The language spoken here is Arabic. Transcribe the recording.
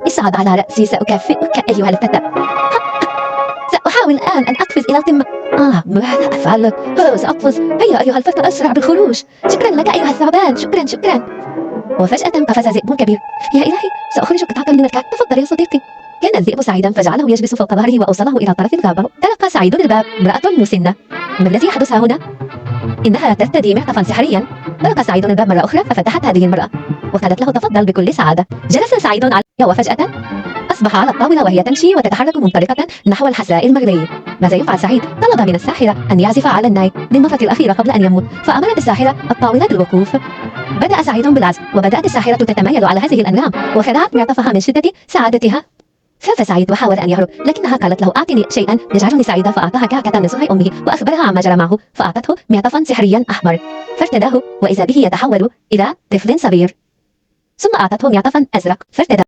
اصعد على رأسي، سأكافئك أيها الفتى. سأحاول الآن أن أقفز إلى القمة. ماذا أفعل؟ سأقفز. هيا أيها الفتى، أسرع بالخروج. شكرا لك أيها الثعبان، شكرا. وفجأة قفز ذئب كبير. يا إلهي، سأخرج قطعة من الكعك. تفضل يا صديقي. كان الذئب سعيدا فجعله يجلس فوق ظهره وأوصله إلى طرف الغابة. طرق سعيد الباب. امرأة مسنة. ما الذي يحدث هنا؟ إنها ترتدي معطفا سحريا. طرق سعيد الباب مرة أخرى ففتحت هذه المرأة وقالت له تفضل بكل سعادة. جلس سعيد عليها وفجأة أصبح على الطاولة وهي تمشي وتتحرك منطلقة نحو الحساء المغلي. ماذا يفعل سعيد؟ طلب من الساحرة أن يعزف على الناي للمرة الأخيرة قبل أن يموت، فأمرت الساحرة الطاولة بالوقوف. بدأ سعيد بالعزف وبدأت الساحرة تتمايل على هذه الأنغام وخلعت معطفها من شدة سعادتها. خاف سعيد وحاول أن يهرب، لكنها قالت له أعطني شيئا يجعلني سعيدا، فأعطاها كعكة من صنع أمه وأخبرها عما جرى معه، فأعطته معطفا سحريا أحمر فارتداه وإذا به يتحول إلى طفل صغير، ثم أعطته معطفا أزرق فارتدى